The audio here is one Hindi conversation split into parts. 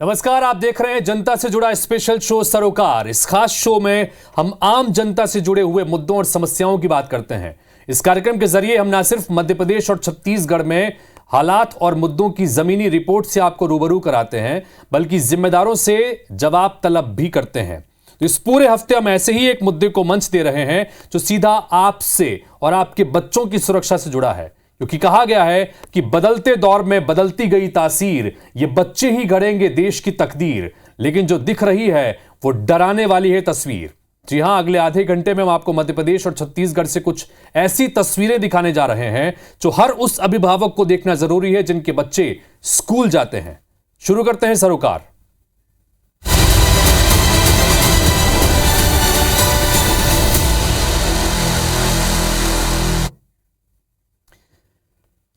नमस्कार, आप देख रहे हैं जनता से जुड़ा स्पेशल शो सरोकार। इस खास शो में हम आम जनता से जुड़े हुए मुद्दों और समस्याओं की बात करते हैं। इस कार्यक्रम के जरिए हम न सिर्फ मध्य प्रदेश और छत्तीसगढ़ में हालात और मुद्दों की जमीनी रिपोर्ट से आपको रूबरू कराते हैं, बल्कि जिम्मेदारों से जवाब तलब भी करते हैं। तो इस पूरे हफ्ते हम ऐसे ही एक मुद्दे को मंच दे रहे हैं जो सीधा आपसे और आपके बच्चों की सुरक्षा से जुड़ा है, क्योंकि कहा गया है कि बदलते दौर में बदलती गई तासीर, ये बच्चे ही गढ़ेंगे देश की तकदीर। लेकिन जो दिख रही है वो डराने वाली है तस्वीर। जी हां, अगले आधे घंटे में हम आपको मध्य प्रदेश और छत्तीसगढ़ से कुछ ऐसी तस्वीरें दिखाने जा रहे हैं जो हर उस अभिभावक को देखना जरूरी है जिनके बच्चे स्कूल जाते हैं। शुरू करते हैं सरोकार।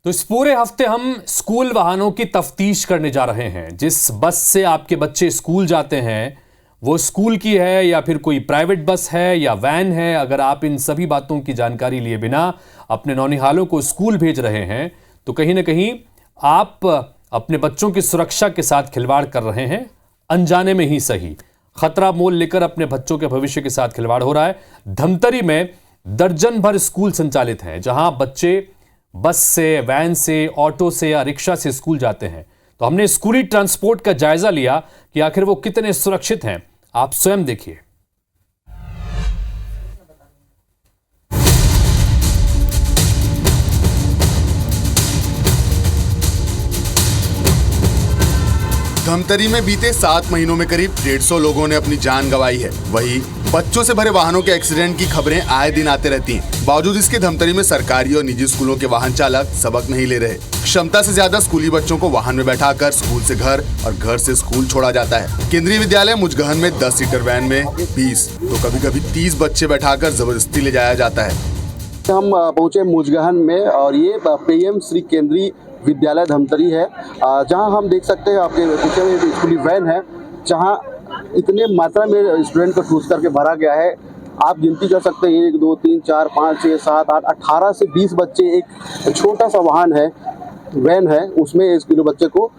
तो इस पूरे हफ्ते हम स्कूल वाहनों की तफ्तीश करने जा रहे हैं। जिस बस से आपके बच्चे स्कूल जाते हैं वो स्कूल की है या फिर कोई प्राइवेट बस है या वैन है। अगर आप इन सभी बातों की जानकारी लिए बिना अपने नौनिहालों को स्कूल भेज रहे हैं तो कहीं ना कहीं आप अपने बच्चों की सुरक्षा के साथ खिलवाड़ कर रहे हैं, अनजाने में ही सही। खतरा मोल लेकर अपने बच्चों के भविष्य के साथ खिलवाड़ हो रहा है। धमतरी में दर्जन भर स्कूल संचालित हैं जहां बच्चे बस से, वैन से, ऑटो से या रिक्शा से स्कूल जाते हैं। तो हमने स्कूली ट्रांसपोर्ट का जायजा लिया कि आखिर वो कितने सुरक्षित हैं। आप स्वयं देखिए। धमतरी में बीते 7 महीनों में करीब 150 लोगों ने अपनी जान गंवाई है। वहीं बच्चों से भरे वाहनों के एक्सीडेंट की खबरें आए दिन आते रहती हैं। बावजूद इसके धमतरी में सरकारी और निजी स्कूलों के वाहन चालक सबक नहीं ले रहे। क्षमता से ज्यादा स्कूली बच्चों को वाहन में बैठाकर स्कूल से घर और घर से स्कूल छोड़ा जाता है। केंद्रीय विद्यालय मुजगहन में 10 सीटर वैन में 20 तो कभी कभी 30 बच्चे बैठाकर जबरदस्ती ले जाया जाता है। हम पहुंचे मुजगहन में और ये पीएम श्री केंद्रीय विद्यालय धमतरी है, जहां हम देख सकते हैं आपके पीछे में स्कूली वैन है जहां इतने मात्रा में स्टूडेंट को ठूस करके भरा गया है। आप गिनती कर सकते हैं 1 2 3 4 5 6 7 8 18 से 20 बच्चे। एक छोटा सा वाहन है, वैन है, उसमें स्कूली बच्चे को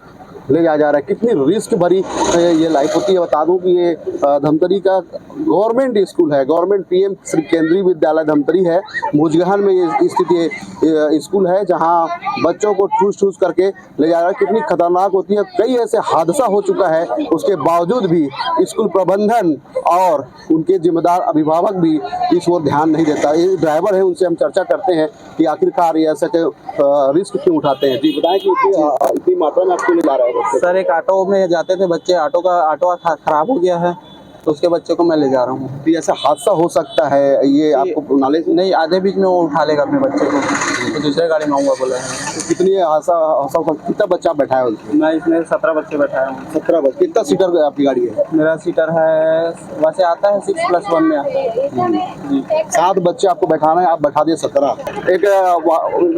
ले जाया जा रहा है। कितनी रिस्क भरी ये लाइफ होती है। बता दूं कि ये धमतरी का गवर्नमेंट स्कूल है, गवर्नमेंट पीएम श्री केंद्रीय विद्यालय धमतरी है। मुजगहन में ये स्थित स्कूल है जहां बच्चों को ठूस करके ले जा रहा है। कितनी खतरनाक होती है। कई ऐसे हादसा हो चुका है, उसके बावजूद भी स्कूल प्रबंधन और उनके जिम्मेदार अभिभावक भी इस ओर ध्यान नहीं देता। ये ड्राइवर है, उनसे हम चर्चा करते हैं कि आखिरकार ये ऐसे रिस्क क्यों उठाते हैं। जी बताएं कि इतनी मात्रा में आपको ले जा रहा है। सर, एक ऑटो में जाते थे बच्चे, ऑटो खराब हो गया है तो उसके बच्चे को मैं ले जा रहा हूँ। तो ऐसा हादसा हो सकता है, ये आपको नॉलेज नहीं? आधे बीच में वो उठा लेगा अपने बच्चे को तो दूसरे गाड़ी में आऊँगा बोला है। तो कितनी कितना बच्चा बैठा है उसमें? मैं इसमें 17 बच्चे बैठाया हूँ। 17 बच्चे। कितना सीटर आपकी गाड़ी है? मेरा सीटर है, वैसे आता है 6+1 में आता है। 7 बच्चे आपको बैठाना है, आप बैठा दिए 17। एक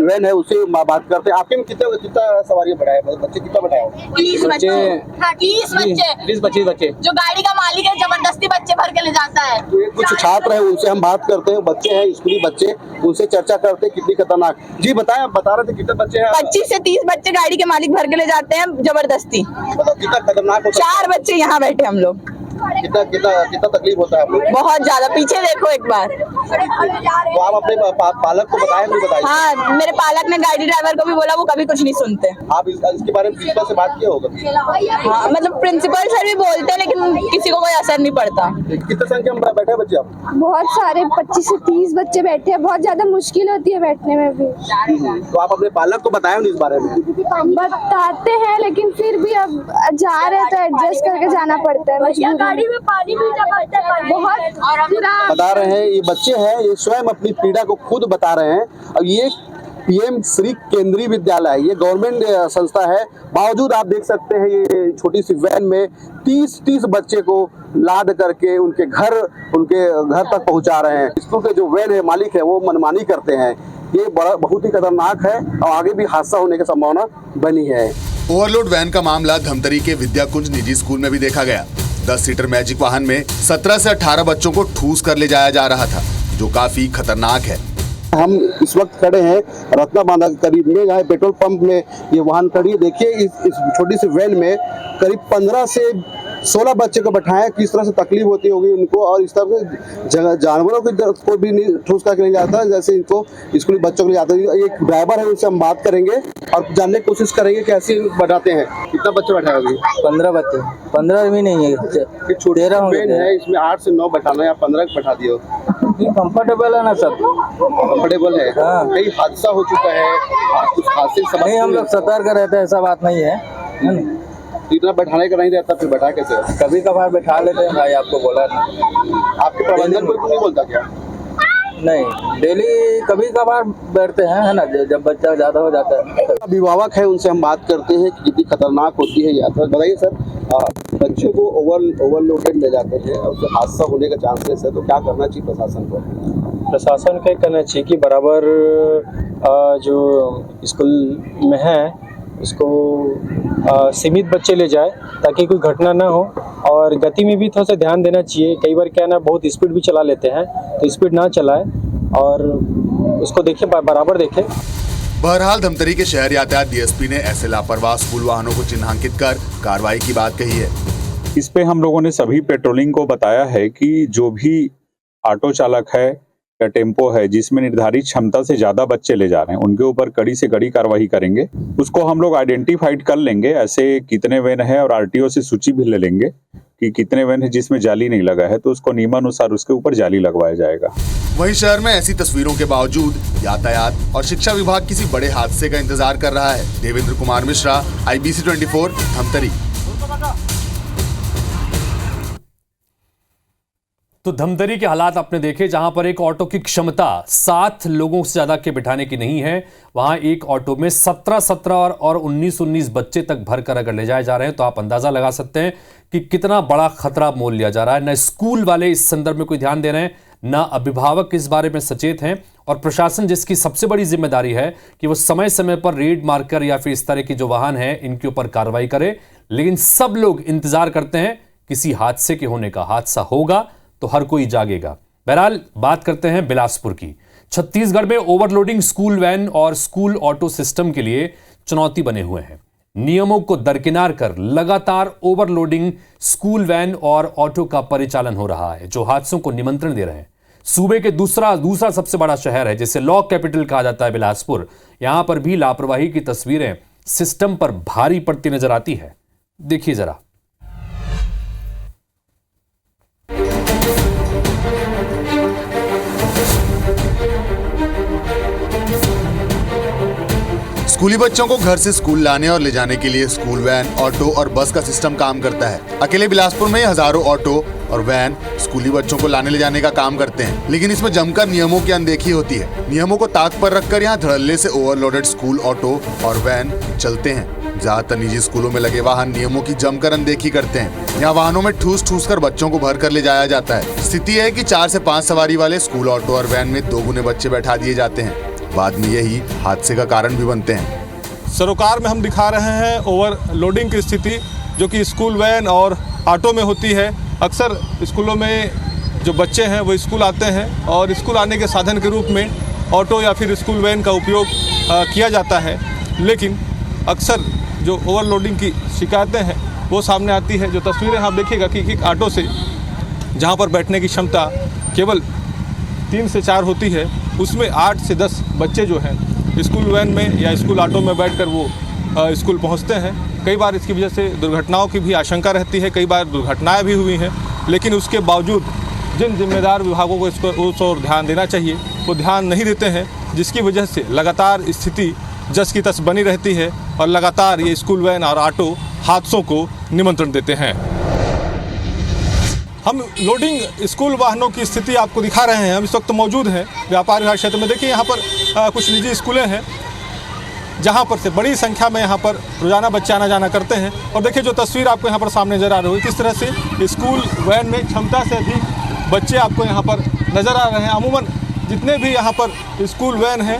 वैन है, उससे बात करते हैं। आपके में कितना सवारी बैठाया बच्चे? कितना बैठाया? 30 बच्चे जो गाड़ी का मालिक है जबरदस्ती बच्चे भर के ले जाता है। तो कुछ छात्र है, उनसे हम बात करते हैं। बच्चे हैं, स्कूली बच्चे, उनसे चर्चा करते हैं कितनी खतरनाक। जी बताएं, आप बता रहे थे कितने बच्चे हैं? 25 से 30 बच्चे गाड़ी के मालिक भर के ले जाते हैं जबरदस्ती। मतलब कितना खतरनाक होता है। 4 बच्चे यहाँ बैठे हम लोग। कितना तकलीफ होता है आप लोग? बहुत ज्यादा। पीछे देखो एक बार। तो आप अपने पालक को बताएं, नहीं बताएं? हाँ, मेरे पालक ने गाड़ी ड्राइवर को भी बोला, वो कभी कुछ नहीं सुनते। आप इसके बारे में प्रिंसिपल से बात किया होगा? हाँ, मतलब प्रिंसिपल सर भी बोलते हैं लेकिन किसी को कोई असर नहीं पड़ता। कितने संख्या में बैठे बच्चे आप? बहुत सारे 25 से 30 बच्चे बैठे हैं। बहुत ज्यादा मुश्किल होती है बैठने में भी। तो आप अपने पालक को बताएं इस बारे में? बताते हैं लेकिन फिर भी अब जा रहे हैं तो एडजस्ट करके जाना पड़ता है। गाड़ी में पानी भी बहुत बता रहे हैं ये बच्चे हैं, ये स्वयं अपनी पीड़ा को खुद बता रहे हैं। अब ये पीएम श्री केंद्रीय विद्यालय, ये गवर्नमेंट संस्था है। बावजूद आप देख सकते हैं ये छोटी सी वैन में 30 बच्चे को लाद करके उनके घर तक पहुंचा रहे हैं। स्कूल के जो वैन है मालिक है वो मनमानी करते हैं। ये बहुत ही खतरनाक है और आगे भी हादसा होने की संभावना बनी है। ओवरलोड वैन का मामला धमतरी के विद्याकुंज निजी स्कूल में भी देखा गया। 10 सीटर मैजिक वाहन में 17 से 18 बच्चों को ठूस कर ले जाया जा रहा था, जो काफी खतरनाक है। हम इस वक्त खड़े हैं रत्ना बांधा के करीब में, यहाँ पेट्रोल पंप में ये वाहन खड़ी है। देखिए इस छोटी सी वैन में करीब 15 से 16 बच्चे को बैठाएं, किस तरह से तकलीफ होती होगी उनको, और इस तरह से जानवरों को भी नहीं ठूस करके नहीं जाता जैसे इनको स्कूली बच्चों को ले जाता है। एक ड्राइवर है, उनसे हम बात करेंगे और जानने की कोशिश करेंगे कैसे बैठाते हैं। कितना बच्चे बैठाए होंगे? 15 बच्चे, 15 भी नहीं है, 13 वैन है, इसमें 8 से 9 बैठाना है, आप 15 बैठा दिए। कंफर्टेबल है ना सब? कंफर्टेबल है। हाँ। कई हादसा हो चुका है, कुछ हादसे नहीं, हम लोग सतर्क रहते हैं, ऐसा बात नहीं है ना? इतना बैठाने का नहीं रहता, फिर बैठा कैसे? कभी कभार बैठा लेते हैं भाई, आपको बोला था। आपके प्रबंधन बिल्कुल नहीं बोलता क्या? नहीं, डेली कभी कभार बैठते हैं, है ना, जब बच्चा ज़्यादा हो जाता है। अभिभावक है, उनसे हम बात करते हैं कि कितनी खतरनाक होती है यात्रा। बताइए सर, बच्चों को ओवरलोडेड ले जाते हैं और उससे हादसा होने का चांसेस है, तो क्या करना चाहिए प्रशासन को? प्रशासन का करना चाहिए कि बराबर जो स्कूल में है उसको सीमित बच्चे ले जाए ताकि कोई घटना ना हो, और गति में भी थोड़ा सा ध्यान देना चाहिए। कई बार क्या है ना, बहुत स्पीड भी चला लेते हैं, तो स्पीड ना चलाए और उसको देखें, बराबर देखें। बहरहाल धमतरी के शहर यातायात डीएसपी ने ऐसे लापरवाह स्कूल वाहनों को चिन्हांकित कर कार्रवाई की बात कही है। इस पे हम लोगों ने सभी पेट्रोलिंग को बताया है कि जो भी ऑटो चालक है या टेम्पो है जिसमें निर्धारित क्षमता से ज्यादा बच्चे ले जा रहे हैं, उनके ऊपर कड़ी से कड़ी कार्रवाई करेंगे। उसको हम लोग आइडेंटिफाइड कर लेंगे, ऐसे कितने वैन है, और आरटीओ से सूची भी ले लेंगे कि कितने वैन है जिसमें जाली नहीं लगा है, तो उसको नियमानुसार उसके ऊपर जाली लगवाया जाएगा। वहीं शहर में ऐसी तस्वीरों के बावजूद यातायात और शिक्षा विभाग किसी बड़े हादसे का इंतजार कर रहा है। देवेंद्र कुमार मिश्रा, IBC 24, धमतरी। तो धमतरी के हालात आपने देखे, जहां पर एक ऑटो की क्षमता 7 लोगों से ज्यादा के बिठाने की नहीं है, वहां एक ऑटो में 17 और 19 बच्चे तक भरकर अगर ले जाए जा रहे हैं, तो आप अंदाजा लगा सकते हैं कि कितना बड़ा खतरा मोल लिया जा रहा है। न स्कूल वाले इस संदर्भ में कोई ध्यान दे रहे हैं, न अभिभावक इस बारे में सचेत हैं, और प्रशासन जिसकी सबसे बड़ी जिम्मेदारी है कि वो समय समय पर रेड मारकर या फिर इस तरह की जो वाहन है इनके ऊपर कार्रवाई करे, लेकिन सब लोग इंतजार करते हैं किसी हादसे के होने का। हादसा होगा तो हर कोई जागेगा। बहरहाल बात करते हैं बिलासपुर की। छत्तीसगढ़ में ओवरलोडिंग स्कूल वैन और स्कूल ऑटो सिस्टम के लिए चुनौती बने हुए हैं। नियमों को दरकिनार कर लगातार ओवरलोडिंग स्कूल वैन और ऑटो का परिचालन हो रहा है, जो हादसों को निमंत्रण दे रहे हैं। सूबे के दूसरा सबसे बड़ा शहर है जिसे लॉ कैपिटल कहा जाता है बिलासपुर। यहां पर भी लापरवाही की तस्वीरें सिस्टम पर भारी पड़ती नजर आती है। देखिए जरा। स्कूली बच्चों को घर से स्कूल लाने और ले जाने के लिए स्कूल वैन, ऑटो और बस का सिस्टम काम करता है। अकेले बिलासपुर में हजारों ऑटो और वैन स्कूली बच्चों को लाने ले जाने का काम करते हैं, लेकिन इसमें जमकर नियमों की अनदेखी होती है। नियमों को ताक पर रखकर यहाँ धड़ल्ले से ओवरलोडेड स्कूल ऑटो और वैन चलते हैं। ज्यादातर निजी स्कूलों में लगे वाहन नियमों की जमकर अनदेखी करते हैं। यहाँ वाहनों में ठूस कर बच्चों को भर कर ले जाया जाता है। स्थिति है कि 4 से 5 सवारी वाले स्कूल ऑटो और वैन में 2 गुने बच्चे बैठा दिए जाते हैं। बाद में यही हादसे का कारण भी बनते हैं। सरोकार में हम दिखा रहे हैं ओवरलोडिंग की स्थिति जो कि स्कूल वैन और ऑटो में होती है। अक्सर स्कूलों में जो बच्चे हैं वो स्कूल आते हैं और स्कूल आने के साधन के रूप में ऑटो या फिर स्कूल वैन का उपयोग किया जाता है, लेकिन अक्सर जो ओवरलोडिंग की शिकायतें हैं वो सामने आती है। जो तस्वीरें आप देखिएगा कि एक ऑटो से जहाँ पर बैठने की क्षमता केवल 3 से 4 होती है, उसमें 8 से 10 बच्चे जो हैं स्कूल वैन में या स्कूल ऑटो में बैठकर वो स्कूल पहुंचते हैं। कई बार इसकी वजह से दुर्घटनाओं की भी आशंका रहती है, कई बार दुर्घटनाएं भी हुई हैं, लेकिन उसके बावजूद जिन जिम्मेदार विभागों को उस ओर ध्यान देना चाहिए वो ध्यान नहीं देते हैं, जिसकी वजह से लगातार स्थिति जस की तस बनी रहती है और लगातार ये स्कूल वैन और ऑटो हादसों को निमंत्रण देते हैं। हम लोडिंग स्कूल वाहनों की स्थिति आपको दिखा रहे हैं। हम इस वक्त मौजूद हैं व्यापार विहार क्षेत्र में। देखिए यहाँ पर कुछ निजी स्कूलें हैं जहाँ पर से बड़ी संख्या में यहाँ पर रोजाना बच्चे आना जाना करते हैं। और देखिए जो तस्वीर आपको यहाँ पर सामने नज़र आ रही है, किस तरह से स्कूल वैन में क्षमता से अधिक बच्चे आपको यहाँ पर नज़र आ रहे हैं। अमूमन जितने भी यहाँ पर स्कूल वैन हैं,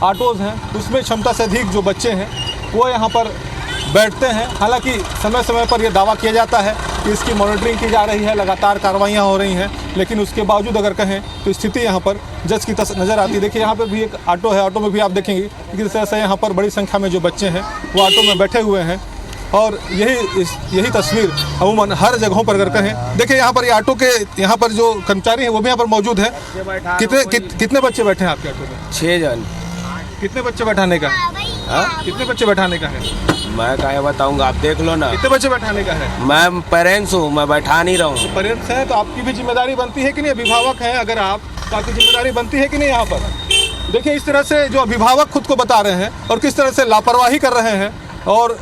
ऑटोज़ हैं, उसमें क्षमता से अधिक जो बच्चे हैं वो यहाँ पर बैठते हैं। हालांकि समय समय पर यह दावा किया जाता है कि इसकी मॉनिटरिंग की जा रही है, लगातार कार्रवाइयाँ हो रही हैं, लेकिन उसके बावजूद अगर कहें तो स्थिति यहाँ पर जज की नज़र आती है। देखिए यहाँ पे भी एक ऑटो है, ऑटो में भी आप देखेंगे कि किस तरह से यहाँ पर बड़ी संख्या में जो बच्चे हैं वो ऑटो में बैठे हुए हैं, और यही तस्वीर अमूमन हर जगहों पर अगर कहें। देखिए यहाँ पर ये ऑटो के यहाँ पर जो कर्मचारी हैं वो भी यहाँ पर मौजूद है। कितने बच्चे बैठे हैं आपके ऑटो में? 6 जन। कितने बच्चे बैठाने का है? कितने बच्चे बैठाने का है? मैं क्या बताऊंगा, आप देख लो ना। कितने बच्चे बैठाने का है? मैं पेरेंट्स हूँ, मैं बैठा नहीं रहा हूँ। पेरेंट्स हैं तो आपकी भी जिम्मेदारी बनती है कि नहीं? अभिभावक हैं अगर आप, तो आपकी जिम्मेदारी बनती है कि नहीं? यहाँ पर देखिए इस तरह से जो अभिभावक खुद को बता रहे हैं और किस तरह से लापरवाही कर रहे हैं, और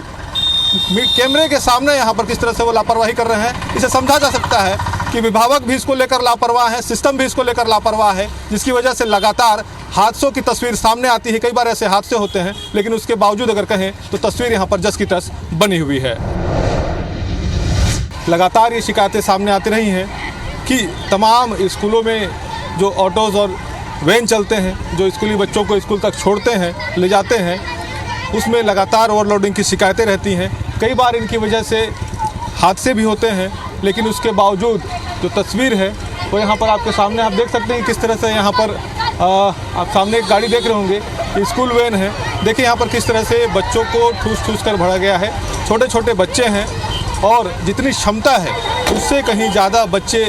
कैमरे के सामने यहाँ पर किस तरह से वो लापरवाही कर रहे हैं। इसे समझा जा सकता है कि अभिभावक भी इसको लेकर लापरवाह है, सिस्टम भी इसको लेकर लापरवाह है, जिसकी वजह से लगातार हादसों की तस्वीर सामने आती है। कई बार ऐसे हादसे होते हैं, लेकिन उसके बावजूद अगर कहें तो तस्वीर यहाँ पर जस की तस बनी हुई है। लगातार ये शिकायतें सामने आती रही हैं कि तमाम स्कूलों में जो ऑटोज़ और वैन चलते हैं, जो स्कूली बच्चों को स्कूल तक छोड़ते हैं, ले जाते हैं, उसमें लगातार ओवरलोडिंग की शिकायतें रहती हैं। कई बार इनकी वजह से हादसे भी होते हैं, लेकिन उसके बावजूद जो तस्वीर है वो यहाँ पर आपके सामने आप देख सकते हैं किस तरह से यहाँ पर आप सामने एक गाड़ी देख रहे होंगे, स्कूल वैन है। देखिए यहाँ पर किस तरह से बच्चों को ठूस कर भरा गया है। छोटे छोटे बच्चे हैं और जितनी क्षमता है उससे कहीं ज़्यादा बच्चे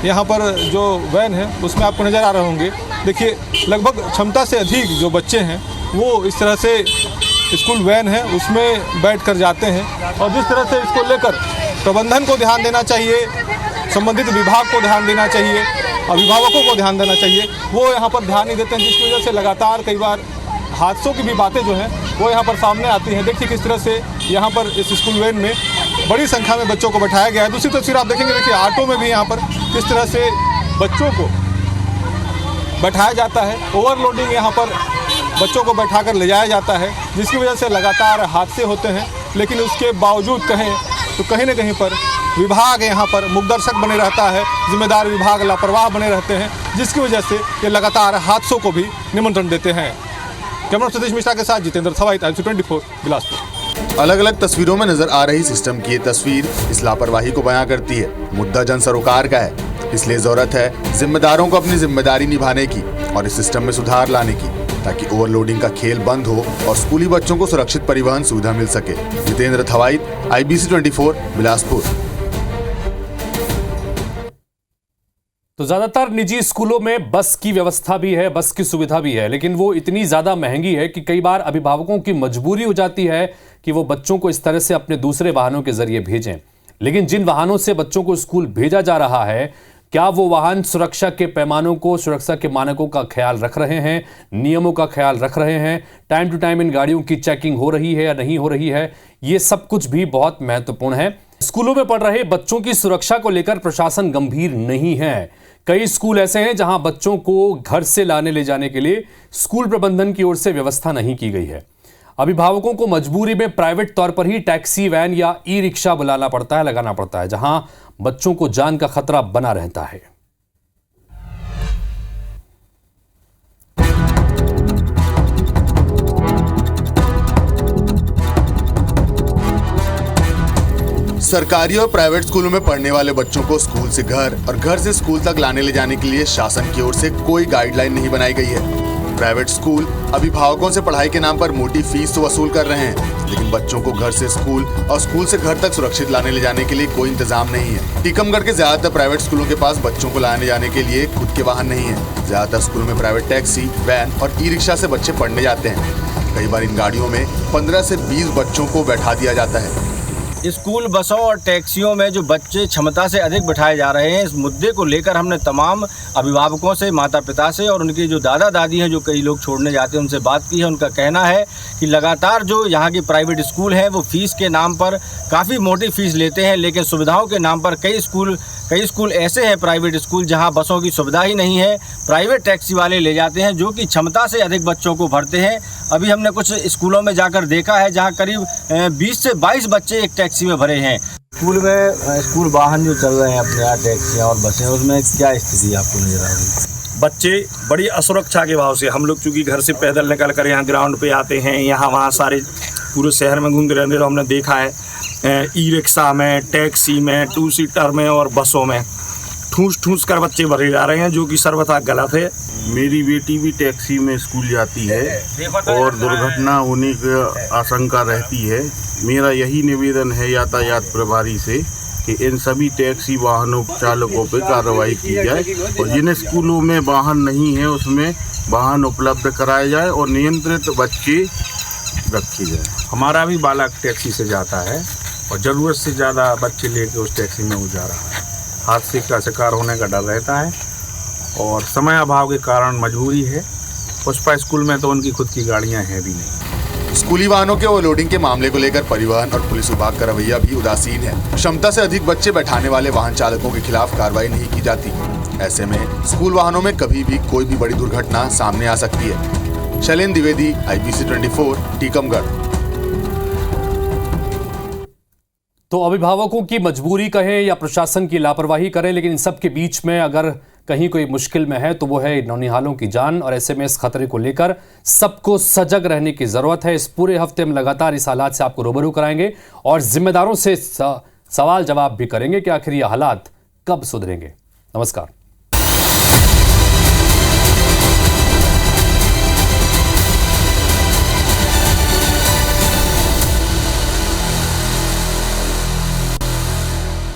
यहाँ पर जो वैन है उसमें आपको नज़र आ रहे होंगे। देखिए लगभग क्षमता से अधिक जो बच्चे हैं वो इस तरह से स्कूल वैन है उसमें बैठ कर जाते हैं, और जिस तरह से इसको लेकर प्रबंधन को ध्यान देना चाहिए, संबंधित विभाग को ध्यान देना चाहिए, अभिभावकों को ध्यान देना चाहिए, वो यहाँ पर ध्यान नहीं देते हैं, जिसकी वजह से लगातार कई बार हादसों की भी बातें जो हैं वो यहाँ पर सामने आती हैं। देखिए किस तरह से यहाँ पर इस स्कूल वैन में बड़ी संख्या में बच्चों को बैठाया गया है। दूसरी तस्वीर आप देखेंगे, देखिए ऑटो में भी यहाँ पर किस तरह से बच्चों को बैठाया जाता है। ओवरलोडिंग यहाँ पर बच्चों को बैठाकर ले जाया जाता है, जिसकी वजह से लगातार हादसे होते हैं, लेकिन उसके बावजूद कहें तो कहीं न कहीं पर विभाग यहाँ पर मुखदर्शक बने रहता है, जिम्मेदार विभाग लापरवाह बने रहते हैं, जिसकी वजह से ये लगातार हादसों को भी निमंत्रण देते हैं। कैमरा सतीश मिश्रा के साथ जितेंद्र सवाई, IC24 बिलासपुर। अलग अलग तस्वीरों में नजर आ रही सिस्टम की ये तस्वीर इस लापरवाही को बयां करती है। मुद्दा जन सरोकार का है, इसलिए जरूरत है जिम्मेदारों को अपनी जिम्मेदारी निभाने की और इस सिस्टम में सुधार लाने की, ताकि ओवरलोडिंग का खेल बंद हो और स्कूली बच्चों को सुरक्षित परिवहन सुविधा मिल सके। जितेंद्र थवाई, IBC24 बिलासपुर। तो ज्यादातर निजी स्कूलों में बस की व्यवस्था भी है, बस की सुविधा भी है, लेकिन वो इतनी ज्यादा महंगी है कि कई बार अभिभावकों की मजबूरी हो जाती है कि वो बच्चों को इस तरह से अपने दूसरे वाहनों के जरिए भेजें। लेकिन जिन वाहनों से बच्चों को स्कूल भेजा जा रहा है, क्या वो वाहन सुरक्षा के पैमानों को, सुरक्षा के मानकों का ख्याल रख रहे हैं, नियमों का ख्याल रख रहे हैं? टाइम टू टाइम इन गाड़ियों की चेकिंग हो रही है या नहीं हो रही है? ये सब कुछ भी बहुत महत्वपूर्ण है। स्कूलों में पढ़ रहे बच्चों की सुरक्षा को लेकर प्रशासन गंभीर नहीं है। कई स्कूल ऐसे हैं जहां बच्चों को घर से लाने ले जाने के लिए स्कूल प्रबंधन की ओर से व्यवस्था नहीं की गई है। अभिभावकों को मजबूरी में प्राइवेट तौर पर ही टैक्सी, वैन या ई-रिक्शा बुलाना पड़ता है, लगाना पड़ता है, जहां बच्चों को जान का खतरा बना रहता है। सरकारी और प्राइवेट स्कूलों में पढ़ने वाले बच्चों को स्कूल से घर और घर से स्कूल तक लाने ले जाने के लिए शासन की ओर से कोई गाइडलाइन नहीं बनाई गई है। प्राइवेट स्कूल अभिभावकों से पढ़ाई के नाम पर मोटी फीस तो वसूल कर रहे हैं, लेकिन बच्चों को घर से स्कूल और स्कूल से घर तक सुरक्षित लाने ले जाने के लिए कोई इंतजाम नहीं है। टीकमगढ़ के ज्यादातर प्राइवेट स्कूलों के पास बच्चों को लाने जाने के लिए खुद के वाहन नहीं है। ज्यादातर स्कूलों में प्राइवेट टैक्सी, वैन और ई-रिक्शा से बच्चे पढ़ने जाते हैं। कई बार इन गाड़ियों में 15 से 20 बच्चों को बैठा दिया जाता है। स्कूल बसों और टैक्सियों में जो बच्चे क्षमता से अधिक बिठाए जा रहे हैं, इस मुद्दे को लेकर हमने तमाम अभिभावकों से, माता पिता से और उनके जो दादा दादी हैं, जो कई लोग छोड़ने जाते हैं, उनसे बात की है। उनका कहना है कि लगातार जो यहाँ की प्राइवेट स्कूल हैं वो फीस के नाम पर काफ़ी मोटी फीस लेते हैं, लेकिन सुविधाओं के नाम पर कई स्कूल ऐसे हैं प्राइवेट स्कूल जहाँ बसों की सुविधा ही नहीं है। प्राइवेट टैक्सी वाले ले जाते हैं जो कि क्षमता से अधिक बच्चों को भरते हैं। अभी हमने कुछ स्कूलों में जाकर देखा है जहाँ करीब 20 से 22 बच्चे एक टैक्सी में भरे हैं। स्कूल में स्कूल वाहन जो चल रहे हैं अपने यहाँ टैक्सियाँ और बसें, उसमें क्या स्थिति आपको नजर आ रही है? बच्चे बड़ी असुरक्षा के भाव से, हम लोग चूँकि घर से पैदल निकल कर यहाँ ग्राउंड पे आते हैं, यहाँ वहाँ सारे पूरे शहर में घूमते रहते, तो हमने देखा है ई रिक्शा में, टैक्सी में, 2 सीटर में और बसों में ठूस ठूस कर बच्चे भरे जा रहे हैं, जो कि सर्वथा गलत है। मेरी बेटी भी टैक्सी में स्कूल जाती है और दुर्घटना होने की आशंका रहती है। मेरा यही निवेदन है यातायात प्रभारी से कि इन सभी टैक्सी वाहनों चालकों पर कार्रवाई की जाए और जिन स्कूलों में वाहन नहीं है उसमें वाहन उपलब्ध कराए जाए और नियंत्रित बच्चे रखे जाए। हमारा भी बालक टैक्सी से जाता है और ज़रूरत से ज़्यादा बच्चे लेके उस टैक्सी में वो जा रहा है। हादसे का शिकार होने का डर रहता है और समय अभाव के कारण मजबूरी है। पुष्पा स्कूल में तो उनकी खुद की गाड़ियां हैं भी नहीं। स्कूली वाहनों के ओवरलोडिंग के मामले को लेकर परिवहन और पुलिस विभाग का रवैया भी उदासीन है। क्षमता से अधिक बच्चे बैठाने वाले वाहन चालकों के खिलाफ कार्रवाई नहीं की जाती। ऐसे में स्कूल वाहनों में कभी भी कोई भी बड़ी दुर्घटना सामने आ सकती है। शैलेंद्र द्विवेदी, IBC 24, टीकमगढ़। तो अभिभावकों की मजबूरी कहें या प्रशासन की लापरवाही करें, लेकिन इन सब के बीच में अगर कहीं कोई मुश्किल में है तो वो है नौनिहालों की जान। और ऐसे में इस खतरे को लेकर सबको सजग रहने की जरूरत है। इस पूरे हफ्ते हम लगातार इस हालात से आपको रूबरू कराएंगे और जिम्मेदारों से सवाल जवाब भी करेंगे कि आखिर ये हालात कब सुधरेंगे। नमस्कार।